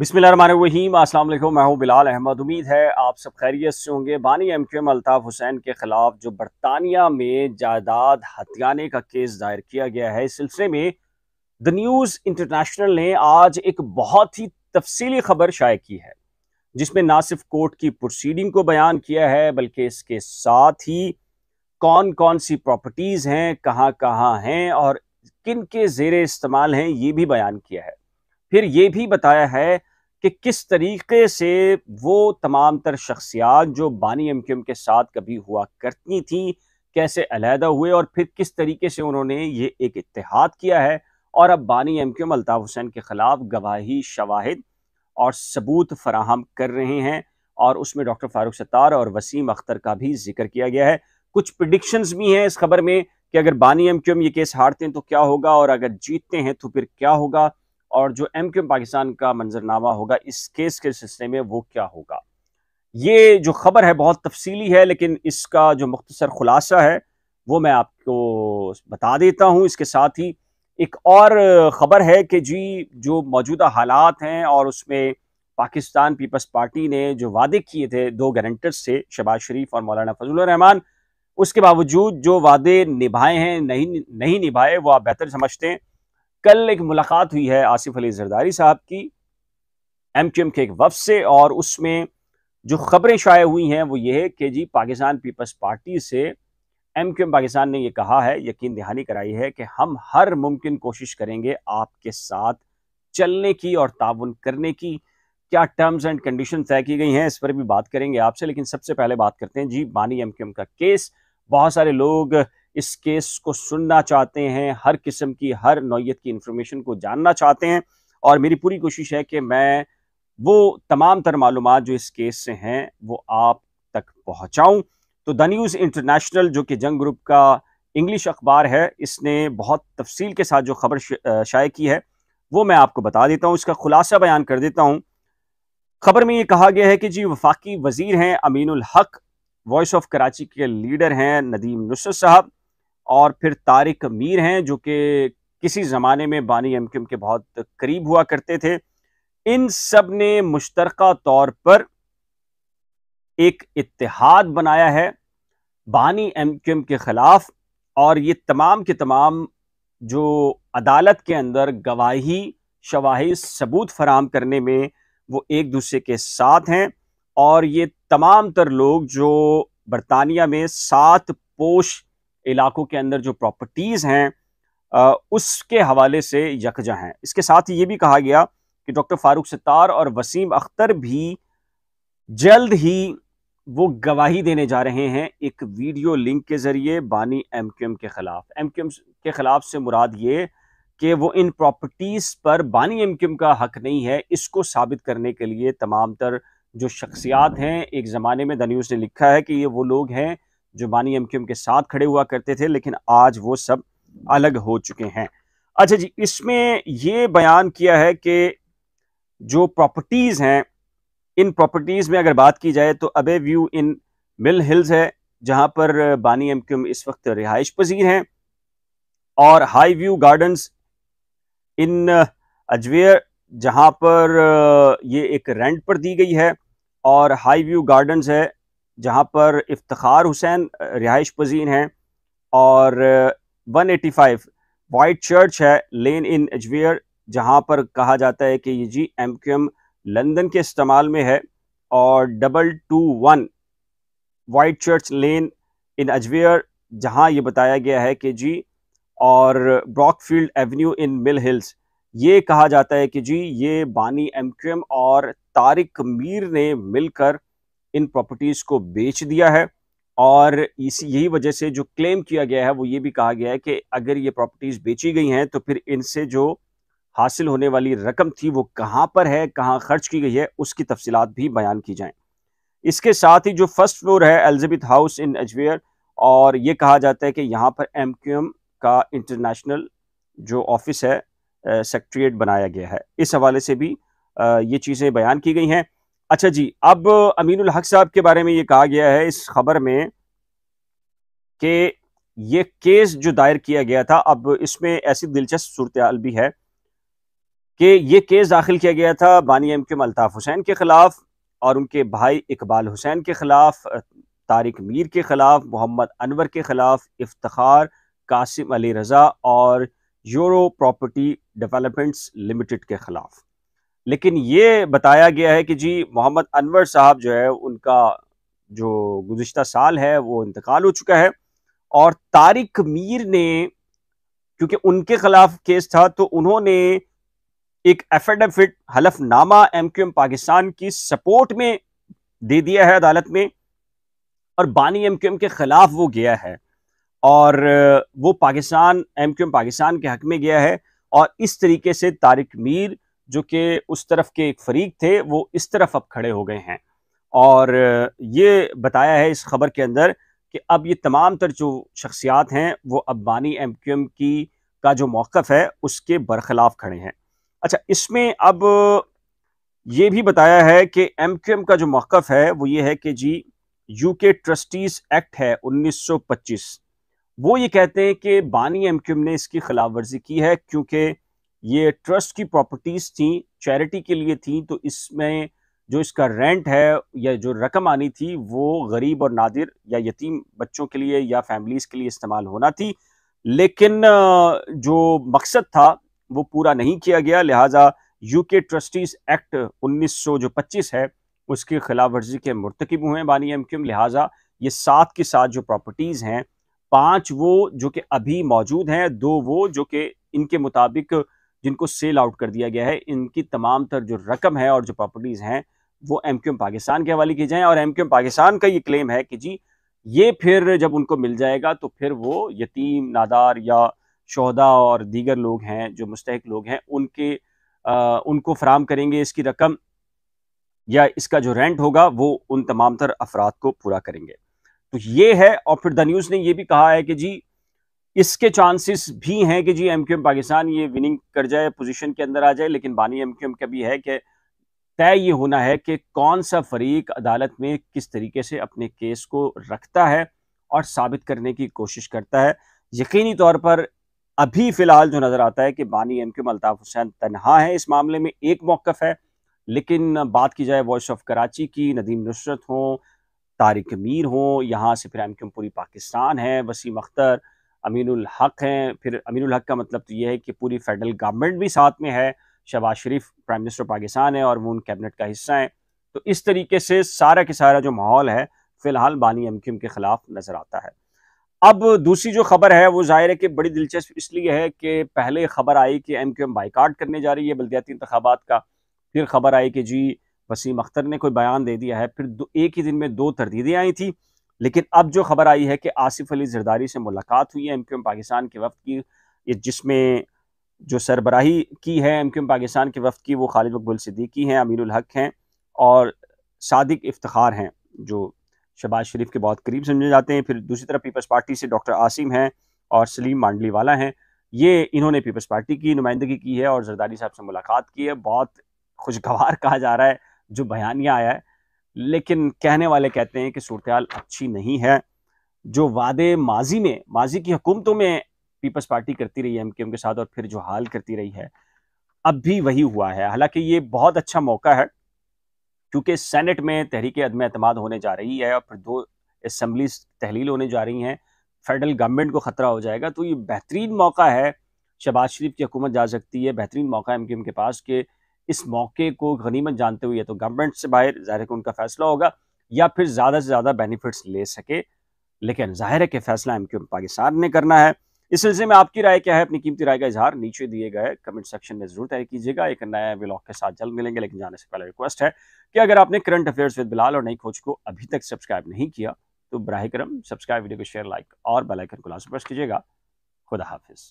बिस्मिल्लाहिर्रहमानिर्रहीम। अस्सलाम वालेकुम। मैं हूं बिलाल अहमद। उम्मीद है आप सब खैरियत से होंगे। बानी एमक्यूएम अल्ताफ़ हुसैन के ख़िलाफ़ जो बरतानिया में जायदाद हथियाने का केस दायर किया गया है, इस सिलसिले में द न्यूज़ इंटरनेशनल ने आज एक बहुत ही तफसीली खबर शाये की है, जिसमें ना सिर्फ कोर्ट की प्रोसीडिंग को बयान किया है, बल्कि इसके साथ ही कौन कौन सी प्रॉपर्टीज़ हैं, कहाँ कहाँ हैं और किन के ज़ेरे इस्तेमाल हैं, ये भी बयान किया है। फिर ये भी बताया है कि किस तरीके से वो तमाम तर शख्सियात जो बानी एमक्यूएम के साथ कभी हुआ करती थी, कैसे अलहदा हुए और फिर किस तरीके से उन्होंने ये एक इत्तेहाद किया है और अब बानी एमक्यूएम अल्ताफ़ हुसैन के खिलाफ गवाही, शवाहिद और सबूत फराहम कर रहे हैं। और उसमें डॉक्टर फारूक सत्तार और वसीम अख्तर का भी जिक्र किया गया है। कुछ प्रिडिक्शंस भी हैं इस खबर में कि अगर बानी एमक्यूएम ये केस हारते हैं तो क्या होगा और अगर जीतते हैं तो फिर क्या होगा, और जो एमक्यूएम पाकिस्तान का मंजरनामा होगा इस केस के सिलसिले में वो क्या होगा। ये जो खबर है बहुत तफसीली है, लेकिन इसका जो मुख्तसर खुलासा है वो मैं आपको बता देता हूँ। इसके साथ ही एक और खबर है कि जी जो मौजूदा हालात हैं और उसमें पाकिस्तान पीपल्स पार्टी ने जो वादे किए थे दो गारंटर्स से, शहबाज शरीफ और मौलाना फजलुर रहमान, उसके बावजूद जो वादे निभाए हैं नहीं नहीं निभाए वो आप बेहतर समझते हैं। कल एक मुलाकात हुई है आसिफ अली जरदारी साहब की एमक्यूएम के एक वफ्द से, और उसमें जो खबरें शाये हुई हैं वो ये है कि जी पाकिस्तान पीपल्स पार्टी से एमक्यूएम पाकिस्तान ने ये कहा है, यकीन दहानी कराई है कि हम हर मुमकिन कोशिश करेंगे आपके साथ चलने की और ताउन करने की। क्या टर्म्स एंड कंडीशन तय की गई हैं इस पर भी बात करेंगे आपसे, लेकिन सबसे पहले बात करते हैं जी बानी एमक्यूएम का केस। बहुत सारे लोग इस केस को सुनना चाहते हैं, हर किस्म की हर नौयत की इंफॉर्मेशन को जानना चाहते हैं, और मेरी पूरी कोशिश है कि मैं वो तमाम तर मालूमात जो इस केस से हैं वो आप तक पहुंचाऊं। तो द न्यूज़ इंटरनेशनल जो कि जंग ग्रुप का इंग्लिश अखबार है, इसने बहुत तफसील के साथ जो खबर शाये की है वो मैं आपको बता देता हूं, इसका खुलासा बयान कर देता हूं। खबर में ये कहा गया है कि जी वफाकी वजीर हैं अमीनुल हक, वॉइस ऑफ कराची के लीडर हैं नदीम नुसरत साहब, और फिर तारिक मीर हैं जो कि किसी ज़माने में बानी एमक्यूएम के बहुत करीब हुआ करते थे। इन सब ने मुश्तरका तौर पर एक इत्तेहाद बनाया है बानी एमक्यूएम के खिलाफ, और ये तमाम के तमाम जो अदालत के अंदर गवाही, शवाहिद, सबूत फराहम करने में वो एक दूसरे के साथ हैं। और ये तमाम तर लोग जो बरतानिया में 7 पोश इलाकों के अंदर जो प्रॉपर्टीज़ हैं उसके हवाले से यकजा हैं। इसके साथ ही ये भी कहा गया कि डॉक्टर फारूक सत्तार और वसीम अख्तर भी जल्द ही वो गवाही देने जा रहे हैं एक वीडियो लिंक के जरिए बानी एमक्यूएम के खिलाफ। एमक्यूएम के खिलाफ से मुराद ये कि वो इन प्रॉपर्टीज पर बानी एमक्यूएम का हक नहीं है, इसको साबित करने के लिए तमाम तर जो शख्सियात हैं, एक ज़माने में द न्यूज़ ने लिखा है कि ये वो लोग हैं जो बानी एमक्यूएम के साथ खड़े हुआ करते थे, लेकिन आज वो सब अलग हो चुके हैं। अच्छा जी, इसमें ये बयान किया है कि जो प्रॉपर्टीज़ हैं, इन प्रॉपर्टीज़ में अगर बात की जाए तो अबे व्यू इन मिल हिल्स है जहां पर बानी एमक्यूएम इस वक्त रिहाइश पजीर हैं, और हाई व्यू गार्डन्स इन अजवेयर जहां पर ये एक रेंट पर दी गई है, और हाई व्यू गार्डन्स है जहां पर इफ्तिखार हुसैन रिहाइश पजीर हैं, और 185 वाइट चर्च है लेन इन अजवेयर जहां पर कहा जाता है कि ये जी एमक्यूएम लंदन के इस्तेमाल में है, और 221 वाइट चर्च लेन इन अजवेयर जहां ये बताया गया है कि जी, और ब्रॉकफील्ड एवेन्यू इन मिल हिल्स, ये कहा जाता है कि जी ये बानी एमक्यूएम और तारिक मीर ने मिलकर इन प्रॉपर्टीज़ को बेच दिया है। और इसी यही वजह से जो क्लेम किया गया है वो ये भी कहा गया है कि अगर ये प्रॉपर्टीज़ बेची गई हैं तो फिर इनसे जो हासिल होने वाली रकम थी वो कहाँ पर है, कहाँ खर्च की गई है, उसकी तफसीलात भी बयान की जाएं। इसके साथ ही जो फर्स्ट फ्लोर है एलिजाबेथ हाउस इन अजवेयर, और ये कहा जाता है कि यहाँ पर एमक्यूएम का इंटरनेशनल जो ऑफिस है, सेक्रेटरीट बनाया गया है। इस हवाले से भी ये चीज़ें बयान की गई हैं। अच्छा जी, अब अमीनुल हक साहब के बारे में ये कहा गया है इस खबर में कि ये केस जो दायर किया गया था, अब इसमें ऐसी दिलचस्प सूरत हाल भी है कि ये केस दाखिल किया गया था बानी एमक्यूएम अल्ताफ हुसैन के खिलाफ और उनके भाई इकबाल हुसैन के खिलाफ, तारिक मीर के खिलाफ, मोहम्मद अनवर के खिलाफ, इफ्तिखार, कासिम अली रजा और यूरो प्रॉपर्टी डेवलपमेंट्स लिमिटेड के खिलाफ। लेकिन ये बताया गया है कि जी मोहम्मद अनवर साहब जो है उनका जो गुज़िश्ता साल है वो इंतकाल हो चुका है, और तारिक मीर ने, क्योंकि उनके खिलाफ केस था, तो उन्होंने एक एफिडेविट हलफनामा एमक्यूएम पाकिस्तान की सपोर्ट में दे दिया है अदालत में, और बानी एमक्यूएम के खिलाफ वो गया है, और वो पाकिस्तान एमक्यूएम पाकिस्तान के हक में गया है। और इस तरीके से तारिक मीर जो कि उस तरफ के एक फरीक थे वो इस तरफ अब खड़े हो गए हैं, और ये बताया है इस खबर के अंदर कि अब ये तमाम तर जो शख्सियात हैं वो अब बानी एमक्यूएम की का जो मौक़िफ़ है उसके बरखिलाफ खड़े हैं। अच्छा, इसमें अब ये भी बताया है कि एमक्यूएम का जो मौक़िफ़ है वो ये है कि जी यूके ट्रस्टीज़ एक्ट है 1925, वो ये कहते हैं कि बानी एमक्यूएम ने इसकी खिलाफ वर्जी की है, क्योंकि ये ट्रस्ट की प्रॉपर्टीज़ थी, चैरिटी के लिए थी, तो इसमें जो इसका रेंट है या जो रकम आनी थी वो गरीब और नादिर या यतीम बच्चों के लिए या फैमिलीज़ के लिए इस्तेमाल होना थी। लेकिन जो मकसद था वो पूरा नहीं किया गया, लिहाजा यूके ट्रस्टीज़ एक्ट 1925 है उसकी खिलाफ वर्जी के मुर्तकिब हुए हैं बानी एमक्यूएम। लिहाजा ये 7 की 7 जो प्रॉपर्टीज़ हैं, 5 वो जो कि अभी मौजूद हैं, 2 वो जो कि इनके मुताबिक जिनको सेल आउट कर दिया गया है, इनकी तमाम तर जो रकम है और जो प्रॉपर्टीज़ हैं वो एमक्यूएम पाकिस्तान के हवाले की जाएँ। और एमक्यूएम पाकिस्तान का ये क्लेम है कि जी ये फिर जब उनको मिल जाएगा तो फिर वो यतीम, नादार या शोहदा और दीगर लोग हैं जो मुस्तहिक लोग हैं उनको फराहम करेंगे इसकी रकम, या इसका जो रेंट होगा वो उन तमाम तर अफराद को पूरा करेंगे। तो ये है, और फिर द न्यूज़ ने ये भी कहा है कि जी इसके चांसेस भी हैं कि जी एमक्यूएम पाकिस्तान ये विनिंग कर जाए, पोजीशन के अंदर आ जाए, लेकिन बानी एमक्यूएम का भी है कि तय ये होना है कि कौन सा फरीक अदालत में किस तरीके से अपने केस को रखता है और साबित करने की कोशिश करता है। यकीनी तौर पर अभी फ़िलहाल जो नज़र आता है कि बानी एमक्यूएम अल्ताफ हुसैन तन्हा है इस मामले में, एक मौक़िफ़ है। लेकिन बात की जाए वॉइस ऑफ कराची की, नदीम नुसरत हों, तारिक मीर हों, यहाँ से फिर एमक्यूएम पूरी पाकिस्तान है, वसीम अख्तर, अमीनुल हक हैं। फिर अमीनुल हक का मतलब तो ये है कि पूरी फेडरल गवर्नमेंट भी साथ में है, शहबाज शरीफ प्राइम मिनिस्टर पाकिस्तान है और वो उन कैबिनेट का हिस्सा है। तो इस तरीके से सारा के सारा जो माहौल है फ़िलहाल बानी एमक्यूएम के खिलाफ नज़र आता है। अब दूसरी जो खबर है वो ज़ाहिर है कि बड़ी दिलचस्प इसलिए है कि पहले खबर आई कि एमक्यूएम बाइकाट करने जा रही है बल्दियाती इंतखाबात का, फिर खबर आई कि जी वसीम अख्तर ने कोई बयान दे दिया है, फिर एक ही दिन में 2 तरदीदें आई थी। लेकिन अब जो खबर आई है कि आसिफ अली जरदारी से मुलाकात हुई है एमक्यूएम पाकिस्तान के वफ़द की, जिसमें जो सरबराही की है एमक्यूएम पाकिस्तान के वफ़द की वो खालिद मकबूल सिद्दीकी हैं, अमीनुल हक हैं और सादिक इफ्तिखार हैं, जो शहबाज शरीफ के बहुत करीब समझे जाते हैं। फिर दूसरी तरफ पीपल्स पार्टी से डॉक्टर आसिम हैं और सलीम मांडलीवाला हैं। ये इन्होंने पीपल्स पार्टी की नुमाइंदगी की है और जरदारी साहब से मुलाकात की है। बहुत खुशगवार कहा जा रहा है जो बयानिया आया है, लेकिन कहने वाले कहते हैं कि सूरत-ए-हाल अच्छी नहीं है। जो वादे माज़ी की हुकूमतों में पीपल्स पार्टी करती रही है एमक्यूएम के साथ और फिर जो हाल करती रही है, अब भी वही हुआ है। हालाँकि ये बहुत अच्छा मौका है, क्योंकि सेनेट में तहरीक अदम एतमाद होने जा रही है और फिर 2 असेंबलीज़ तहलील होने जा रही हैं, फेडरल गवर्नमेंट को ख़तरा हो जाएगा। तो ये बेहतरीन मौका है, शहबाज शरीफ की हुकूमत जा सकती है, बेहतरीन मौका है एमक्यूएम के पास कि इस मौके को गनीमत जानते हुए या तो गवर्नमेंट से बाहर, ज़ाहिर है कि उनका फ़ैसला होगा, या फिर ज़्यादा से ज़्यादा बेनिफिट्स ले सके। लेकिन ज़ाहिर है कि फ़ैसला एमक्यूएम पाकिस्तान ने करना है। इस सिलसिले में आपकी राय क्या है? अपनी कीमती राय का इज़हार नीचे दिए गए कमेंट सेक्शन में ज़रूर तय कीजिएगा। एक नए व्लॉग के साथ जल्द मिलेंगे, लेकिन जाने से पहले रिक्वेस्ट है कि अगर आपने करंट अफेयर्स विद बिलाल और नई खोज को अभी तक सब्सक्राइब नहीं किया, तो बराह करम सब्सक्राइब, वीडियो को शेयर, लाइक और बेल आइकन को लाज़मी प्रेस कीजिएगा। खुदा हाफ़िज़।